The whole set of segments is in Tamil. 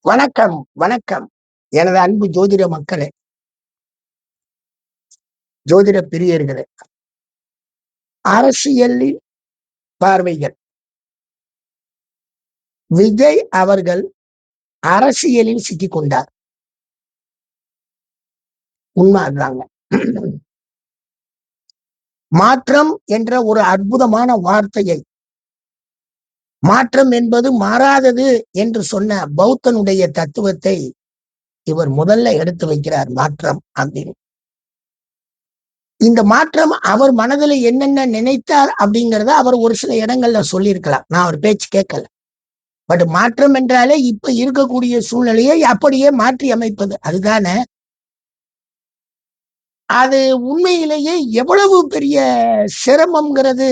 வணக்கம், வணக்கம். எனது அன்பு ஜோதிட மக்களே, ஜோதிட பிரியர்களே, அரசியலில் பார்வைகள். விஜய் அவர்கள் அரசியலில் சிக்கிக் கொண்டார். உண்மை அதுதாங்க. மாற்றம் என்ற ஒரு அற்புதமான வார்த்தையை, மாற்றம் என்பது மாறாதது என்று சொன்ன பௌத்தனுடைய தத்துவத்தை இவர் முதல்ல எடுத்து வைக்கிறார். மாற்றம் அப்படின்னு. இந்த மாற்றம் அவர் மனதில் என்னென்ன நினைத்தார் அப்படிங்கிறத அவர் ஒரு சில இடங்கள்ல சொல்லியிருக்கலாம். நான் அவர் பேச்சு கேட்கல. பட் மாற்றம் என்றாலே இப்ப இருக்கக்கூடிய சூழ்நிலையை அப்படியே மாற்றி அமைப்பது அதுதானே. அது உண்மையிலேயே எவ்வளவு பெரிய சிரமம்ங்கிறது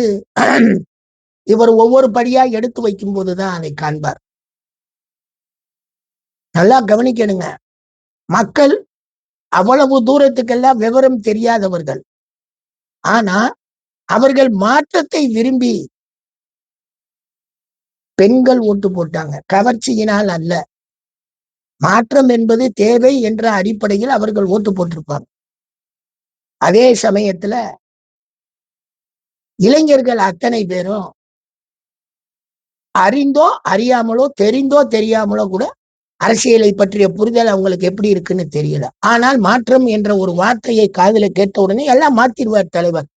இவர் ஒவ்வொரு படியா எடுத்து வைக்கும் போதுதான் அதை காண்பார். நல்லா கவனிக்கணுங்க. மக்கள் அவ்வளவு தூரத்துக்கெல்லாம் விவரம் தெரியாதவர்கள். ஆனா அவர்கள் மாற்றத்தை விரும்பி பெண்கள் ஓட்டு போட்டாங்க. கவர்ச்சியினால் அல்ல. மாற்றம் என்பது தேவை என்ற அடிப்படையில் அவர்கள் ஓட்டு போட்டிருப்பாங்க. அதே சமயத்துல இளைஞர்கள் அத்தனை பேரும் அறிந்தோ அறியாமலோ, தெரிந்தோ தெரியாமலோ கூட அரசியலை பற்றிய புரிதல் அவங்களுக்கு எப்படி இருக்குன்னு தெரியல. ஆனால் மாற்றம் என்ற ஒரு வார்த்தையை காதுல கேட்ட உடனே எல்லாம் மாத்திருவார் தலைவர்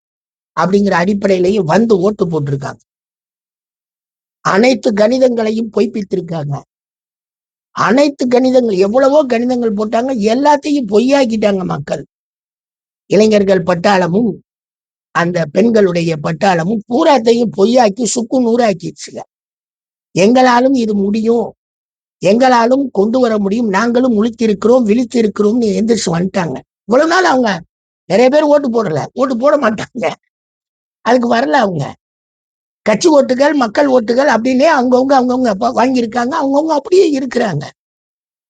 அப்படிங்கிற அடிப்படையிலையும் வந்து ஓட்டு போட்டிருக்காங்க. அனைத்து கணிதங்களையும் பொய்ப்பித்திருக்காங்க. அனைத்து கணிதங்கள், எவ்வளவோ கணிதங்கள் போட்டாங்க, எல்லாத்தையும் பொய்யாக்கிட்டாங்க மக்கள். இளைஞர்கள் பட்டாளமும் அந்த பெண்களுடைய பட்டாளமும் பூராத்தையும் பொய்யாக்கி சுக்கு நூறாக்கிடுச்சுங்க. எங்களாலும் இது முடியும், எங்களாலும் கொண்டு வர முடியும், நாங்களும் முழித்திருக்கிறோம் விழித்திருக்கிறோம்னு எந்திரிச்சு வந்துட்டாங்க. இவ்வளவு நாள் அவங்க நிறைய பேர் ஓட்டு போடல, ஓட்டு போட மாட்டாங்க, அதுக்கு வரல. அவங்க கட்சி ஓட்டுகள், மக்கள் ஓட்டுகள் அப்படின்னே அவங்கவுங்க வாங்கியிருக்காங்க, அவங்கவுங்க அப்படியே இருக்கிறாங்க.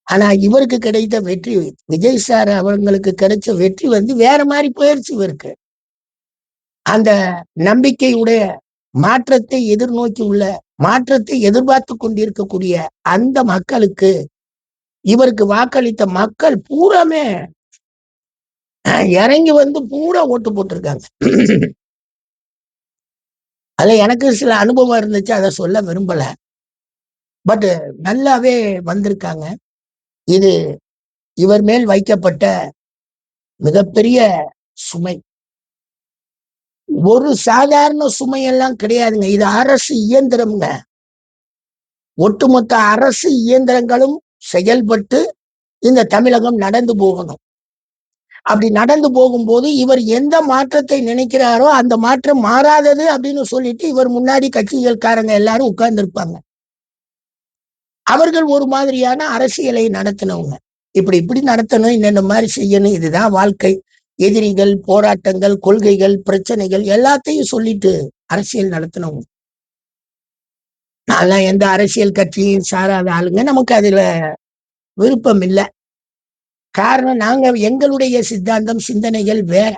ஆனா இவருக்கு கிடைத்த வெற்றி, விஜய் சார் அவங்களுக்கு கிடைச்ச வெற்றி வேற மாதிரி போயிடுச்சு. இவருக்கு அந்த நம்பிக்கையுடைய மாற்றத்தை எதிர்நோக்கி உள்ள, மாற்றத்தை எதிர்பார்த்து கொண்டிருக்கக்கூடிய அந்த மக்களுக்கு இவருக்கு வாக்களித்த மக்கள் பூராமே இறங்கி பூரா ஓட்டு போட்டிருக்காங்க. அதுல எனக்கு சில அனுபவம் இருந்துச்சு, அதை சொல்ல விரும்பல. பட் நல்லாவே வந்திருக்காங்க. இது இவர் மேல் வைக்கப்பட்ட மிகப்பெரிய சுமை. ஒரு சாதாரண சுமையெல்லாம் கிடையாதுங்க. இது அரசு இயந்திரம்ங்க. ஒட்டுமொத்த அரசு இயந்திரங்களும் செயல்பட்டு இந்த தமிழகம் நடந்து போகணும். அப்படி நடந்து போகும்போது இவர் எந்த மாற்றத்தை நினைக்கிறாரோ அந்த மாற்றம் மாறாதது அப்படின்னு சொல்லிட்டு இவர் முன்னாடி கட்சிகள்காரங்க எல்லாரும் உட்கார்ந்து இருப்பாங்க. அவர்கள் ஒரு மாதிரியான அரசியலை நடத்தினவங்க. இப்படி இப்படி நடத்தணும், இந்த மாதிரி செய்யணும், இதுதான் வாழ்க்கை, எதிரிகள், போராட்டங்கள், கொள்கைகள், பிரச்சனைகள் எல்லாத்தையும் சொல்லிட்டு அரசியல் நடத்தினவங்க. நான் எந்த அரசியல் கட்சியும் சாராத ஆளுங்க, நமக்கு அதுல விருப்பம் இல்லை. காரணம், நாங்க எங்களுடைய சித்தாந்தம், சிந்தனைகள் வேற.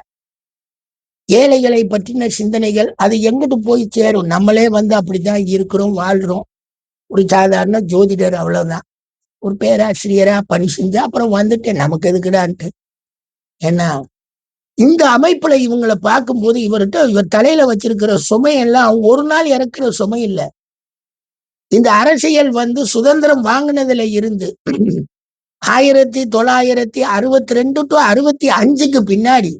ஏழைகளை பற்றின சிந்தனைகள் அது எங்கிட்டு போய் சேரும்? நம்மளே அப்படிதான் இருக்கிறோம், வாழ்றோம். ஒரு சாதாரண ஜோதிடர், அவ்வளவுதான். ஒரு பேராசிரியரா பணி செஞ்சு அப்புறம் வந்துட்டேன், நமக்கு எதுக்குடான்ட்டு. ஏன்னா இந்த அமைப்புல இவங்களை பார்க்கும்போது இவர் தலையில வச்சிருக்கிற சுமையெல்லாம் அவங்க ஒரு நாள் இறக்குற சுமை இல்ல. இந்த அரசியல் சுதந்திரம் வாங்கினதுல இருந்து 1962 to 65க்கு பின்னாடி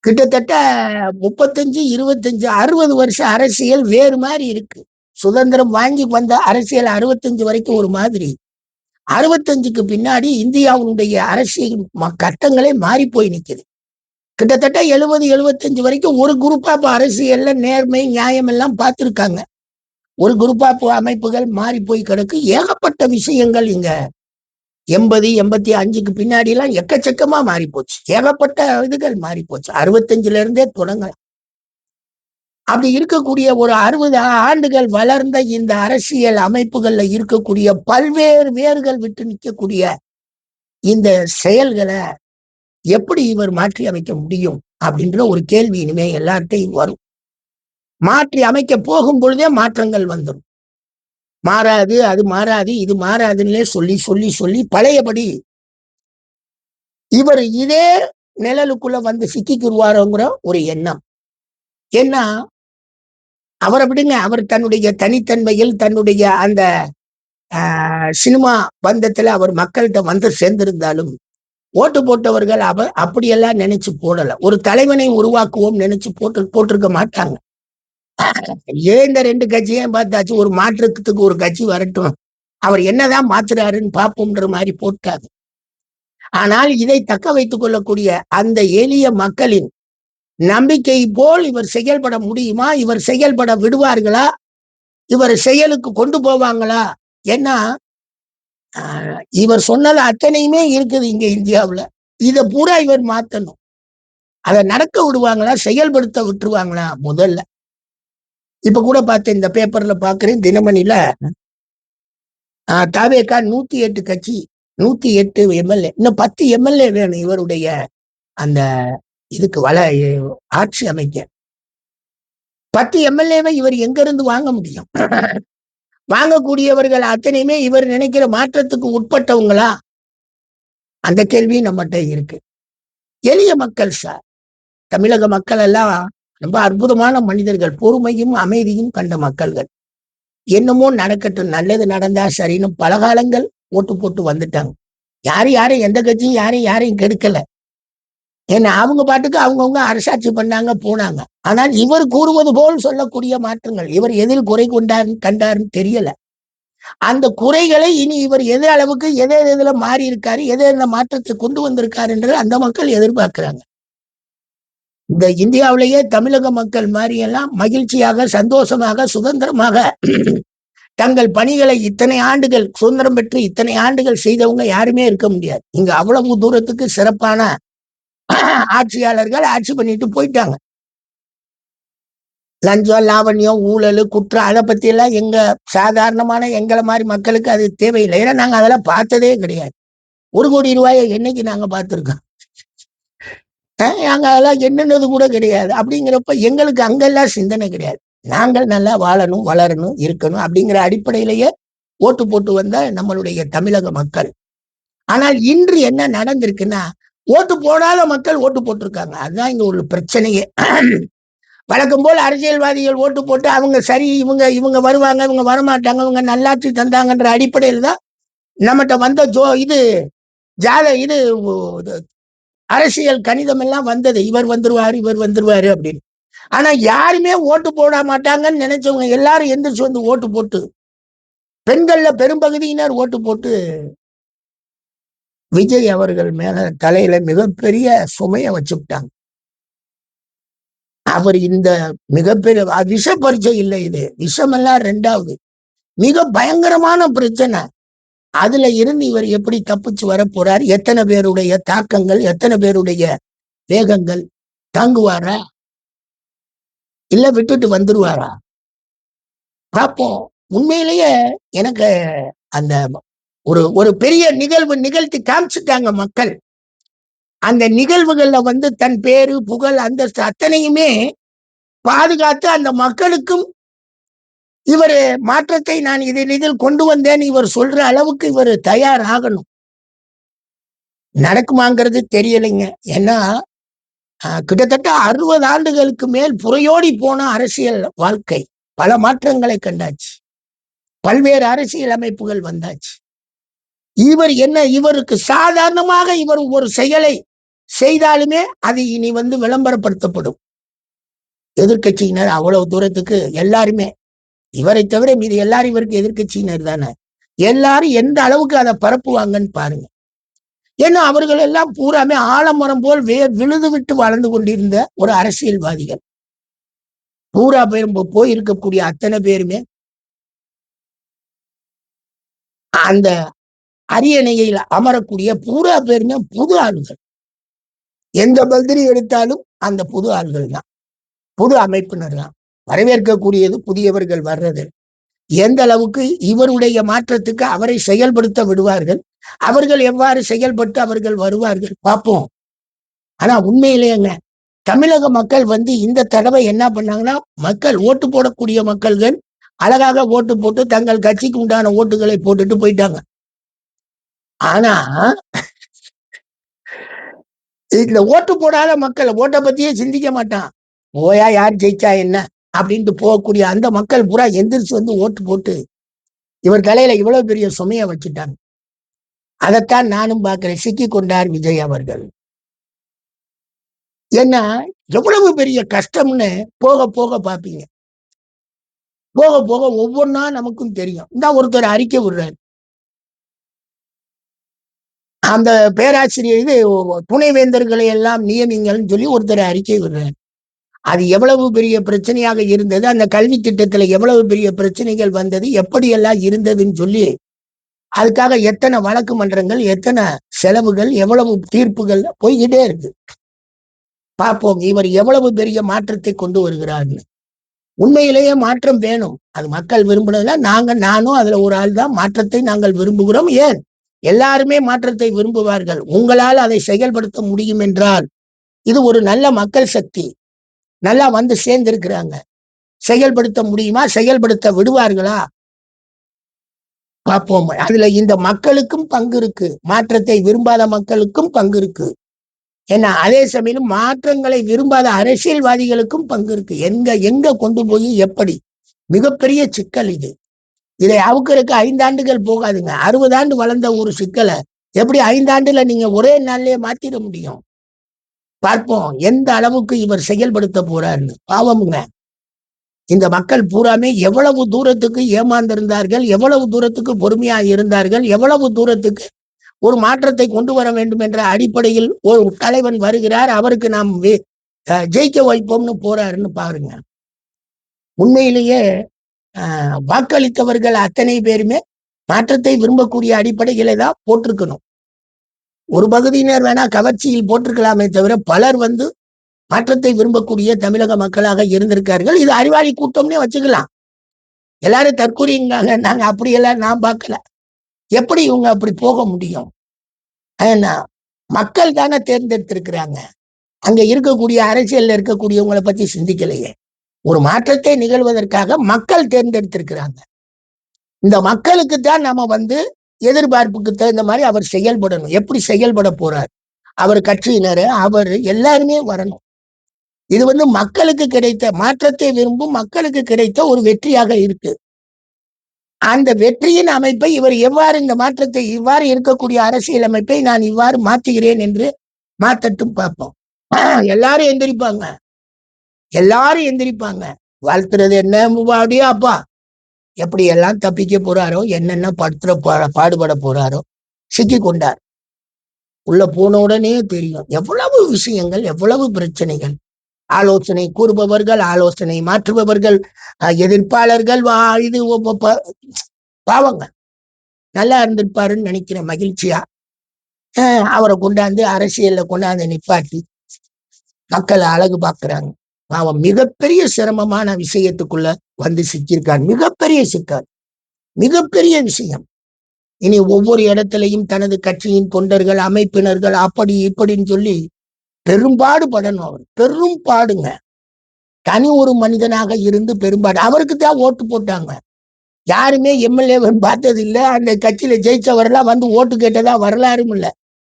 கிட்டத்தட்ட 35, 25, 60 வருஷம் அரசியல் வேறு மாதிரி இருக்கு. சுதந்திரம் வாங்கி வந்த அரசியல் 65 வரைக்கும் ஒரு மாதிரி, 65க்கு பின்னாடி இந்தியாவுடைய அரசியல் கட்டங்களே மாறி போய் நிக்குது. கிட்டத்தட்ட 70, 75 வரைக்கும் ஒரு குரூப் ஆஃப் அரசியல்ல நேர்மை, நியாயம் எல்லாம் பார்த்திருக்காங்க. ஒரு குரூப் ஆஃப் அமைப்புகள் மாறி போய் கிடக்கு. ஏகப்பட்ட விஷயங்கள் இங்க 80, 85க்கு பின்னாடி எல்லாம் எக்கச்சக்கமா மாறி போச்சு. ஏகப்பட்ட இதுகள் மாறி போச்சு. 65ல இருந்தே தொடங்கலாம். அப்படி இருக்கக்கூடிய ஒரு 60 ஆண்டுகள் வளர்ந்த இந்த அரசியல் அமைப்புகள்ல இருக்கக்கூடிய பல்வேறு வேர்கள் விட்டு நிற்கக்கூடிய இந்த செயல்களை எப்படி இவர் மாற்றி அமைக்க முடியும் அப்படின்ற ஒரு கேள்வி இனிமே எல்லார்ட்டையும் வரும். மாற்றி அமைக்க போகும் பொழுதே மாற்றங்கள் வந்துடும். மாறாது, அது மாறாது, இது மாறாதுன்னே சொல்லி சொல்லி சொல்லி பழையபடி இவர் இதே நிழலுக்குள்ள வந்து சிக்கிக்குருவாரோங்கிற ஒரு எண்ணம். ஏன்னா அவரை விடுங்க, அவர் தன்னுடைய தனித்தன்மையில் தன்னுடைய அந்த சினிமா பந்தத்துல அவர் மக்கள்கிட்ட வந்து சேர்ந்திருந்தாலும் ஓட்டு போட்டவர்கள் அப்படியெல்லாம் நினைச்சு போடல. ஒரு தலைவனை உருவாக்குவோம் நினைச்சு போட்டிருக்க மாட்டாங்க. ஏன் இந்த ரெண்டு கட்சியும் பார்த்தாச்சு, ஒரு மாற்றத்துக்கு ஒரு கட்சி வரட்டும், அவர் என்னதான் மாத்துறாருன்னு பார்ப்போம்ன்ற மாதிரி போட்டாங்க. ஆனால் இதை தக்க வைத்துக் கொள்ளக்கூடிய அந்த எளிய மக்களின் நம்பிக்கை போல் இவர் செயல்பட முடியுமா? இவர் செயல்பட விடுவார்களா? இவர் செயலுக்கு கொண்டு போவாங்களா? ஏன்னா இவர் சொன்னது அத்தனையுமே இருக்குது இங்க இந்தியாவுல. இத பூரா இவர் மாத்தணும். அதை நடக்க விடுவாங்களா? செயல்படுத்த விட்டுருவாங்களா? முதல்ல இப்ப கூட பார்த்தேன், இந்த பேப்பர்ல பாக்குறேன், தினமணில தாவேகா 108 கட்சி, 108 எம்எல்ஏ, இன்னும் 10 எம்எல்ஏ வேணும் இவருடைய அந்த இதுக்கு ஆட்சி அமைக்க. 10 எம்எல்ஏவை இவர் எங்க இருந்து வாங்க முடியும்? வாங்கக்கூடியவர்கள் அத்தனையுமே இவர் நினைக்கிற மாற்றத்துக்கு உட்பட்டவங்களா? அந்த கேள்வி நம்மகிட்ட இருக்கு. எளிய மக்கள் சார், தமிழக மக்கள் எல்லாம் ரொம்ப அற்புதமான மனிதர்கள், பொறுமையும் அமைதியும் கண்ட மக்கள்கள். என்னமோ நடக்கட்டும், நல்லது நடந்தா சரின்னு பல காலங்கள் ஓட்டு போட்டு வந்துட்டாங்க. யாரையும் எந்த கட்சியும் யாரையும் கெடுக்கல. ஏன்னா அவங்க பாட்டுக்கு அவங்கவுங்க அரசாட்சி பண்ணாங்க, போனாங்க. ஆனால் இவர் கூறுவது போல் சொல்லக்கூடிய மாற்றங்கள், இவர் எதில் குறை கண்டாருன்னு தெரியல. அந்த குறைகளை இனி இவர் எது அளவுக்கு எதுல மாறி இருக்காரு, எந்த மாற்றத்தை கொண்டு வந்திருக்காருன்றது அந்த மக்கள் எதிர்பார்க்கிறாங்க. இந்த இந்தியாவிலேயே தமிழக மக்கள் மாதிரி எல்லாம் மகிழ்ச்சியாக, சந்தோஷமாக, சுதந்திரமாக தங்கள் பணிகளை இத்தனை ஆண்டுகள் சுதந்திரம் பெற்று இத்தனை ஆண்டுகள் செய்தவங்க யாருமே இருக்க முடியாது. இங்க அவ்வளவு தூரத்துக்கு சிறப்பான ஆட்சியாளர்கள் ஆட்சி பண்ணிட்டு போயிட்டாங்க. லஞ்சம், லாவண்யம், ஊழல், குற்றம், அதை பத்தி எல்லாம் எங்க சாதாரணமான எங்களை மாதிரி மக்களுக்கு அது தேவையில்லை. ஏன்னா நாங்க அதெல்லாம் பார்த்ததே கிடையாது. 1 கோடி ரூபாயை என்னைக்கு நாங்க பார்த்திருக்கோம்? நாங்க அதெல்லாம் என்னன்னது கூட கிடையாது. அப்படிங்கிறப்ப எங்களுக்கு அங்கெல்லாம் சிந்தனை கிடையாது. நாங்கள் நல்லா வாழணும், வளரணும், இருக்கணும் அப்படிங்கிற அடிப்படையிலேயே ஓட்டு போட்டு வந்த நம்மளுடைய தமிழக மக்கள். ஆனால் இன்று என்ன நடந்திருக்குன்னா, ஓட்டு போடாத மக்கள் ஓட்டு போட்டிருக்காங்க. அதுதான் இங்க ஒரு பிரச்சனையே. வழக்கம் போல் அரசியல்வாதிகள் ஓட்டு போட்டு அவங்க சரி, இவங்க வருவாங்க, இவங்க வரமாட்டாங்க, இவங்க நல்லாட்சி தந்தாங்கன்ற அடிப்படையில் தான் நம்மகிட்ட வந்த இது அரசியல் கணிதம் எல்லாம் வந்தது. இவர் வந்துருவாரு அப்படின்னு. ஆனா யாருமே ஓட்டு போட மாட்டாங்கன்னு நினைச்சவங்க எல்லாரும் எந்திரிச்சு வந்து ஓட்டு போட்டு, பெண்கள்ல பெரும்பகுதியினர் ஓட்டு போட்டு விஜய் அவர்கள் மேல தலையில மிகப்பெரிய சுமைய வச்சுட்டாங்க. அவர் இந்த மிகப்பெரிய விஷ பரீட்சை இல்லை, இது விஷமெல்லாம் 2வது மிக பயங்கரமான பிரச்சனை. அதுல இருந்து இவர் எப்படி தப்பிச்சு வர போறார்? எத்தனை பேருடைய தாக்கங்கள், எத்தனை பேருடைய வேகங்கள் தாங்குவாரா, இல்ல விட்டுட்டு வந்துருவாரா? பார்ப்போம். உண்மையிலேயே எனக்கு அந்த ஒரு பெரிய நிகழ்வு நிகழ்த்தி காமிச்சுட்டாங்க மக்கள். அந்த நிகழ்வுகள்ல வந்து தன் பேரு, புகழ், அந்தஸ்து அத்தனையுமே பாதுகாத்து அந்த மக்களுக்கும் இவர் மாற்றத்தை நான் இதில் கொண்டு வந்தேன் இவர் சொல்ற அளவுக்கு இவர் தயாராகணும். நடக்குமாங்கிறது தெரியலைங்க. ஏன்னா கிட்டத்தட்ட 60 ஆண்டுகளுக்கு மேல் புறையோடி போன அரசியல் வாழ்க்கை பல மாற்றங்களை கண்டாச்சு. பல்வேறு அரசியல் அமைப்புகள் வந்தாச்சு. இவருக்கு சாதாரணமாக இவர் ஒரு செயலை செய்தாலுமே அது இனி வந்து விளம்பரப்படுத்தப்படும். எதிர்கட்சியினர் அவ்வளவு தூரத்துக்கு எல்லாருமே, இவரை தவிர மீது எல்லாரும் இவருக்கு எதிர்கட்சியினர் தானே, எல்லாரும் எந்த அளவுக்கு அதை பரப்புவாங்கன்னு பாருங்க. ஏன்னா அவர்கள் எல்லாம் பூராமே ஆலமரம் போல் விழுது விட்டு வாழ்ந்து கொண்டிருந்த ஒரு அரசியல்வாதிகள். பூரா பேரும் போயிருக்கக்கூடிய அத்தனை பேருமே அந்த அரியணையில் அமரக்கூடிய பூரா பேருமே புது ஆளுகள். எந்த பல்திரி எடுத்தாலும் அந்த புது ஆள்கள் தான், புது அமைப்பினர் தான். வரவேற்கக்கூடியது புதியவர்கள் வர்றது. எந்த அளவுக்கு இவருடைய மாற்றத்துக்கு அவரை செயல்படுத்த விடுவார்கள், அவர்கள் எவ்வாறு செயல்பட்டு அவர்கள் வருவார்கள் பார்ப்போம். ஆனா உண்மையிலேங்க தமிழக மக்கள் வந்து இந்த தடவை என்ன பண்ணாங்கன்னா, மக்கள் ஓட்டு போடக்கூடிய மக்கள்கள் அழகாக ஓட்டு போட்டு தங்கள் கட்சிக்கு உண்டான ஓட்டுகளை போட்டுட்டு போயிட்டாங்க. ஆனா இந்த ஓட்டு போடாத மக்கள் ஓட்டை பத்தியே சிந்திக்க மாட்டான். ஓயா யார் ஜெயிச்சா என்ன அப்படின்ட்டு போகக்கூடிய அந்த மக்கள் பூரா எந்திரிச்சு வந்து ஓட்டு போட்டு இவர் தலையில இவ்வளவு பெரிய சுமைய வச்சுட்டாங்க. அதைத்தான் நானும் பார்க்கிறேன். சிக்கி கொண்டார் விஜய் அவர்கள். ஏன்னா எவ்வளவு பெரிய கஷ்டம்னு போக போக பாப்பீங்க. போக போக ஒவ்வொன்னா நமக்கும் தெரியும். இந்த ஒருத்தர் அறிக்கை விடுறாரு. அந்த பேராசிரியர் இது துணைவேந்தர்களை எல்லாம் நியமிங்கள்னு சொல்லி ஒருத்தர் அறிக்கை விடுறாரு. அது எவ்வளவு பெரிய பிரச்சனையாக இருந்தது, அந்த கல்வி திட்டத்துல எவ்வளவு பெரிய பிரச்சனைகள் வந்தது, எப்படியெல்லாம் இருந்ததுன்னு சொல்லி அதுக்காக எத்தனை வழக்கு மன்றங்கள், எத்தனை செலவுகள், எவ்வளவு தீர்ப்புகள் போய்கிட்டே இருக்கு. பார்ப்போம் இவர் எவ்வளவு பெரிய மாற்றத்தை கொண்டு வருகிறார்னு. உண்மையிலேயே மாற்றம் வேணும். அது மக்கள் விரும்பினதுல நானும் அதுல ஒரு ஆள் தான். மாற்றத்தை நாங்கள் விரும்புகிறோம். ஏன் எல்லாருமே மாற்றத்தை விரும்புவார்கள். உங்களால் அதை செயல்படுத்த முடியும் என்றால் இது ஒரு நல்ல மக்கள் சக்தி. நல்லா வந்து சேர்ந்திருக்கிறாங்க. செயல்படுத்த முடியுமா? செயல்படுத்த விடுவார்களா? பார்ப்போம். அதுல இந்த மக்களுக்கும் பங்கு இருக்கு. மாற்றத்தை விரும்பாத மக்களுக்கும் பங்கு இருக்கு. ஏன்னா அதே சமயம் மாற்றங்களை விரும்பாத அரசியல்வாதிகளுக்கும் பங்கு இருக்கு. எங்க கொண்டு போய் எப்படி மிகப்பெரிய சிக்கல் இது. இதை அவுக்கிறதுக்கு 5 ஆண்டுகள் போகாதுங்க. 60 ஆண்டு வளர்ந்த ஒரு சிக்கலை எப்படி 5 ஆண்டுல நீங்க ஒரே நாள்லயே மாத்திட முடியும்? பார்ப்போம் எந்த அளவுக்கு இவர் செயல்படுத்த போறாருன்னு. பாவமுங்க. இந்த மக்கள் பூராமே எவ்வளவு தூரத்துக்கு ஏமாந்திருந்தார்கள், எவ்வளவு தூரத்துக்கு பொறுமையா இருந்தார்கள், எவ்வளவு தூரத்துக்கு ஒரு மாற்றத்தை கொண்டு வர வேண்டும் என்ற அடிப்படையில் ஒரு தலைவன் வருகிறார், அவருக்கு நாம் ஜெயிக்க வைப்போம்னு போறாருன்னு பாருங்க. உண்மையிலேயே வாக்களித்தவர்கள் அத்தனை பேருமே மாற்றத்தை விரும்பக்கூடிய அடிப்படைகளை தான் போட்டிருக்கணும். ஒரு பகுதியினர் வேணா கவர்ச்சியில் போட்டிருக்கலாமே தவிர பலர் வந்து மாற்றத்தை விரும்பக்கூடிய தமிழக மக்களாக இருந்திருக்கார்கள். இது அறிவாளி கூட்டம்னே வச்சுக்கலாம். எல்லாரும் தற்கூறிங்காங்க. நாங்க அப்படியெல்லாம் நான் பார்க்கல. எப்படி இவங்க அப்படி போக முடியும்? ஏன்னா மக்கள் தானே தேர்ந்தெடுத்திருக்கிறாங்க. அங்க இருக்கக்கூடிய அரசியல்ல இருக்கக்கூடியவங்களை பத்தி சிந்திக்கலையே. ஒரு மாற்றத்தை நிகழ்வதற்காக மக்கள் தேர்ந்தெடுத்திருக்கிறாங்க. இந்த மக்களுக்கு தான் நம்ம வந்து எதிர்பார்ப்புக்கு தகுந்த மாதிரி அவர் செயல்படணும். எப்படி செயல்பட போறார், அவர் கட்சியினர், அவர் எல்லாருமே வரணும். இது வந்து மக்களுக்கு கிடைத்த மாற்றத்தை விரும்பும் மக்களுக்கு கிடைத்த ஒரு வெற்றியாக இருக்கு. அந்த வெற்றியின் அமைப்பை இவர் எவ்வாறு இந்த மாற்றத்தை இவ்வாறு இருக்கக்கூடிய அரசியல் அமைப்பை நான் இவ்வாறு மாற்றுகிறேன் என்று மாற்றட்டும் பார்ப்போம். எல்லாரும் எந்திரிப்பாங்க. எல்லாரும் எந்திரிப்பாங்க. வாழ்த்துறது என்ன அப்படியே அப்பா எப்படி எல்லாம் தப்பிக்க போறாரோ, என்னென்ன பாடுபட போறாரோ. சிக்கி கொண்டார். உள்ள போன உடனே தெரியும் எவ்வளவு விஷயங்கள், எவ்வளவு பிரச்சனைகள். ஆலோசனை கூறுபவர்கள், ஆலோசனை மாற்றுபவர்கள், எதிர்ப்பாளர்கள், இது பாவங்க. நல்லா இருந்திருப்பாருன்னு நினைக்கிற மகிழ்ச்சியா அவரை கொண்டாந்து அரசியல்ல கொண்டாந்து நிப்பாட்டி மக்கள் அழகு பார்க்கிறாங்க. அவன் மிகப்பெரிய சிரமமான விஷயத்துக்குள்ள வந்து சிக்கியிருக்கான். மிகப்பெரிய சிக்கல், மிகப்பெரிய விஷயம். இனி ஒவ்வொரு இடத்துலையும் தனது கட்சியின் தொண்டர்கள், அமைப்பினர்கள் அப்படி இப்படின்னு சொல்லி பெரும்பாடு படணும். அவர் பெரும் பாடுங்க. தனி ஒரு மனிதனாக இருந்து பெரும்பாடு. அவருக்கு தான் ஓட்டு போட்டாங்க. யாருமே எம்எல்ஏ பார்த்தது இல்ல. அந்த கட்சியில ஜெயிச்சவரெல்லாம் வந்து ஓட்டு கேட்டதா வரலாறும் இல்ல.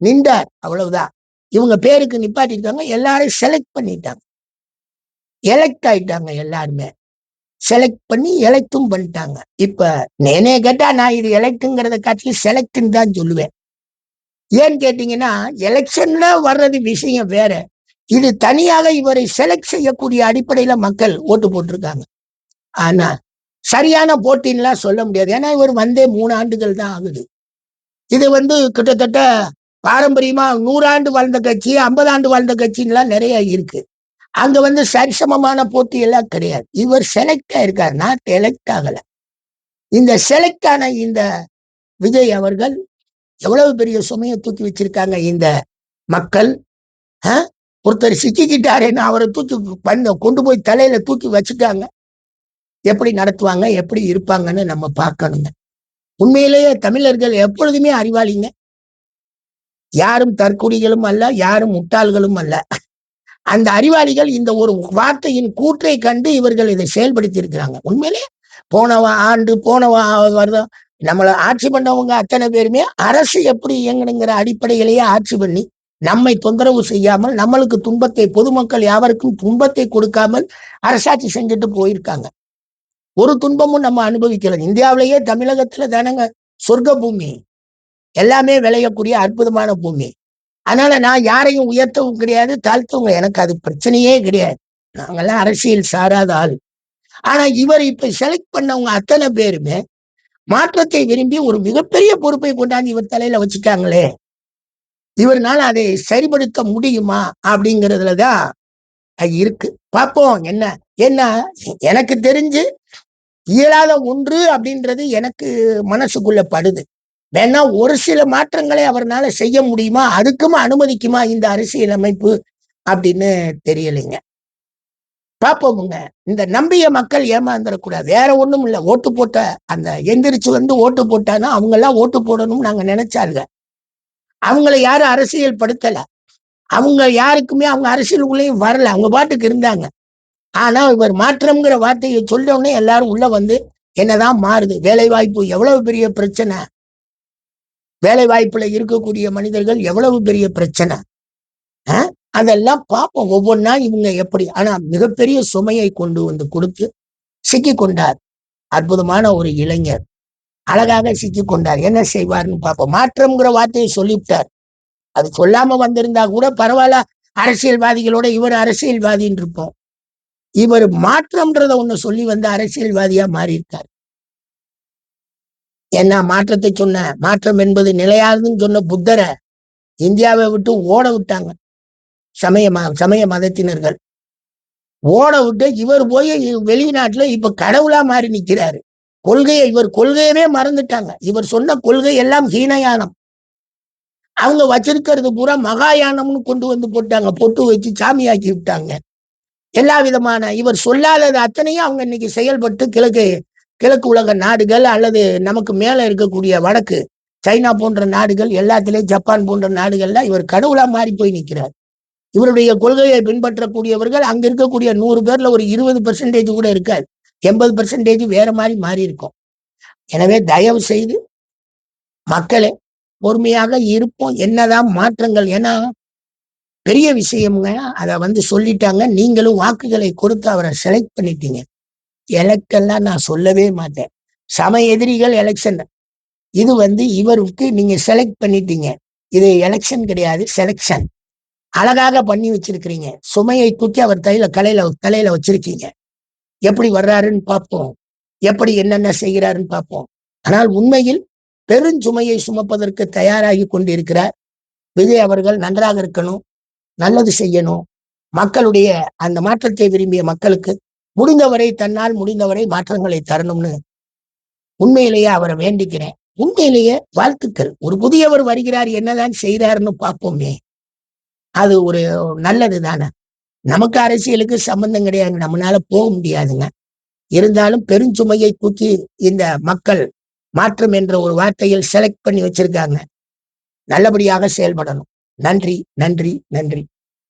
நின்றார், அவ்வளவுதான். இவங்க பேருக்கு நிப்பாட்டிருக்காங்க. எல்லாரும் செலக்ட் பண்ணிட்டாங்க. எலெக்ட் ஆயிட்டாங்க. எல்லாருமே செலக்ட் பண்ணி எலெக்டும் பண்ணிட்டாங்க. இப்ப நேனே கேட்டா நான் இது எலெக்ட்ங்கிறத காட்டி செலக்ட்ன்னு தான் சொல்லுவேன். ஏன்னு கேட்டீங்கன்னா எலெக்ஷன்ல வர்றது விஷயம் வேற. இது தனியாக இவரை செலக்ட் செய்யக்கூடிய அடிப்படையில மக்கள் ஓட்டு போட்டிருக்காங்க. ஆனா சரியான போட்டின்லாம் சொல்ல முடியாது. ஏன்னா இவர் வந்தே 3 ஆண்டுகள் தான் ஆகுது. இது வந்து கிட்டத்தட்ட பாரம்பரியமா 100 ஆண்டு வாழ்ந்த கட்சி, 50 ஆண்டு வாழ்ந்த கட்சின்லாம் நிறைய இருக்கு. அங்க வந்து சரிசமமான போட்டி எல்லாம் கிடையாது. இவர் செலக்ட் ஆயிருக்காரு, நான் எலெக்ட் ஆகல. இந்த செலக்ட் ஆன இந்த விஜய் அவர்கள் எவ்வளவு பெரிய சுமையை தூக்கி வச்சிருக்காங்க இந்த மக்கள். ஒருத்தர் சிக்கிக்கிட்டாருன்னு அவரை தூக்கி கொண்டு போய் தலையில தூக்கி வச்சுட்டாங்க. எப்படி நடத்துவாங்க, எப்படி இருப்பாங்கன்னு நம்ம பார்க்கணுங்க. உண்மையிலேயே தமிழர்கள் எப்பொழுதுமே அறிவாளிங்க. யாரும் தற்குறிகளும் அல்ல, யாரும் முட்டாள்களும் அல்ல. அந்த அறிவாளிகள் இந்த ஒரு வார்த்தையின் கூற்றை கண்டு இவர்கள் இதை செயல்படுத்தி இருக்கிறாங்க. உண்மையிலே போன ஆண்டு போன வருடம் நம்மளை ஆட்சி பண்ணவங்க அத்தனை பேருமே அரசு எப்படி இயங்கணுங்கிற அடிப்படையிலேயே ஆட்சி பண்ணி நம்மை தொந்தரவு செய்யாமல் நம்மளுக்கு துன்பத்தை பொதுமக்கள் யாவருக்கும் துன்பத்தை கொடுக்காமல் அரசாட்சி செஞ்சுட்டு போயிருக்காங்க. ஒரு துன்பமும் நம்ம அனுபவிக்கல. இந்தியாவிலேயே தமிழகத்துல தானங்க சொர்க்க பூமி, எல்லாமே விளையக்கூடிய அற்புதமான பூமி. அதனால நான் யாரையும் உயர்த்தவும் கிடையாது, தாழ்த்தவும், எனக்கு அது பிரச்சனையே கிடையாது. நாங்கெல்லாம் அரசியல் சாராத ஆள். ஆனா இவர் இப்ப செலக்ட் பண்ணவங்க அத்தனை பேருமே மாற்றத்தை விரும்பி ஒரு மிகப்பெரிய பொறுப்பை கொண்டாந்து இவர் தலையில வச்சுட்டாங்களே, இவர்னால அதை சரிபடுத்த முடியுமா அப்படிங்கிறதுலதான் இருக்கு. பார்ப்போம் என்ன. என்ன எனக்கு தெரிஞ்சு இயலாத ஒன்று அப்படின்றது எனக்கு மனசுக்குள்ள படுது. வேணா ஒரு சில மாற்றங்களை அவர்னால செய்ய முடியுமா, அதுக்கும் அனுமதிக்குமா இந்த அரசியல் அமைப்பு அப்படின்னு தெரியலைங்க. பார்ப்போமுங்க. இந்த நம்பிய மக்கள் ஏமாந்துடக்கூடாது. வேற ஒண்ணும் இல்லை. ஓட்டு போட்ட அந்த எந்திரிச்சு வந்து ஓட்டு போட்டானா அவங்க எல்லாம் ஓட்டு போடணும்னு நாங்க நினைச்சாருங்க. அவங்கள யாரும் அரசியல் படுத்தல. அவங்க யாருக்குமே அவங்க அரசியலுக்குள்ளேயும் வரல. அவங்க பாட்டுக்கு இருந்தாங்க. ஆனா இவர் மாற்றம்ங்கிற வார்த்தையை சொல்ல உடனே எல்லாரும் உள்ள வந்து என்னதான் மாறுது. வேலை வாய்ப்பு எவ்வளவு பெரிய பிரச்சனை, வேலை வாய்ப்புல இருக்கக்கூடிய மனிதர்கள் எவ்வளவு பெரிய பிரச்சனை, அதெல்லாம் பார்ப்போம் ஒவ்வொன்றா இவங்க எப்படி. ஆனா மிகப்பெரிய சுமையை கொண்டு வந்து கொடுத்து சிக்கி கொண்டார் அற்புதமான ஒரு இளைஞர். அழகாக சிக்கி கொண்டார். என்ன செய்வார்னு பார்ப்போம். மாற்றம்ங்கிற வார்த்தையை சொல்லிவிட்டார். அது சொல்லாம வந்திருந்தா கூட பரவாயில்ல, அரசியல்வாதிகளோட இவர் அரசியல்வாதின்னு இருப்போம். இவர் மாற்றம்ன்றத ஒண்ணு சொல்லி வந்து அரசியல்வாதியா மாறி இருக்கார். என்ன மாற்றத்தை சொன்ன, மாற்றம் என்பது நிலையாதுன்னு சொன்ன புத்தரை இந்தியாவை விட்டு ஓட விட்டாங்க சமய மதத்தினர்கள். ஓட விட்டு இவர் போய் வெளிநாட்டுல இப்ப கடவுளா மாறி நிக்கிறாரு. இவர் கொள்கையவே மறந்துட்டாங்க. இவர் சொன்ன கொள்கை எல்லாம் ஹீனயானம். அவங்க வச்சிருக்கிறது பூரா மகாயானம்னு கொண்டு வந்து போட்டாங்க. பொட்டு வச்சு சாமியாக்கி விட்டாங்க. எல்லா விதமான இவர் சொல்லாதது அத்தனையும் அவங்க இன்னைக்கு செயல்பட்டு கிழக்கு உலக நாடுகள் அல்லது நமக்கு மேல இருக்கக்கூடிய வடக்கு சைனா போன்ற நாடுகள் எல்லாத்திலையும் ஜப்பான் போன்ற நாடுகள்ல இவர் கடவுளா மாறி போய் நிற்கிறார். இவருடைய கொள்கையை பின்பற்றக்கூடியவர்கள் அங்க இருக்கக்கூடிய 100 பேர்ல ஒரு 20% கூட இருக்காது. 80% வேற மாதிரி மாறி இருக்கும். எனவே தயவு செய்து மக்களே பொறுமையாக இருப்போம். என்னதான் மாற்றங்கள், ஏன்னா பெரிய விஷயம்ங்க. அதை வந்து சொல்லிட்டாங்க. நீங்களும் வாக்குகளை கொடுத்து அவரை செலக்ட் பண்ணிட்டீங்க. எலெக்ஷன்லாம் நான் சொல்லவே மாட்டேன். சம எதிரிகள் எலெக்ஷன். இது வந்து இவருக்கு நீங்க செலக்ட் பண்ணிட்டீங்க. இது எலெக்ஷன் கிடையாது, செலக்ஷன். அழகாக பண்ணி வச்சிருக்கிறீங்க. சுமையை தூக்கி அவர் தலையில வச்சிருக்கீங்க. எப்படி வர்றாருன்னு பார்ப்போம், எப்படி என்னென்ன செய்கிறாருன்னு பார்ப்போம். ஆனால் உண்மையில் பெருஞ்சுமையை சுமப்பதற்கு தயாராகி கொண்டிருக்கிறார் விஜய் அவர்கள். நன்றாக இருக்கணும், நல்லது செய்யணும். மக்களுடைய அந்த மாற்றத்தை விரும்பிய மக்களுக்கு முடிந்தவரை தன்னால் முடிந்தவரை மாற்றங்களை தரணும்னு உண்மையிலேயே அவரை வேண்டிக்கிறேன். உண்மையிலேயே வாழ்த்துக்கள். ஒரு புதியவர் வருகிறார், என்னதான் செய்கிறாருன்னு பார்ப்போமே. அது ஒரு நல்லது தானே. நமக்கு அரசியலுக்கு சம்பந்தம் கிடையாது, நம்மளால போக முடியாதுங்க. இருந்தாலும் பெருஞ்சுமையை தூக்கி இந்த மக்கள் மாற்றம் என்ற ஒரு வார்த்தையில் செலக்ட் பண்ணி வச்சிருக்காங்க. நல்லபடியாக செயல்படணும். நன்றி, நன்றி, நன்றி.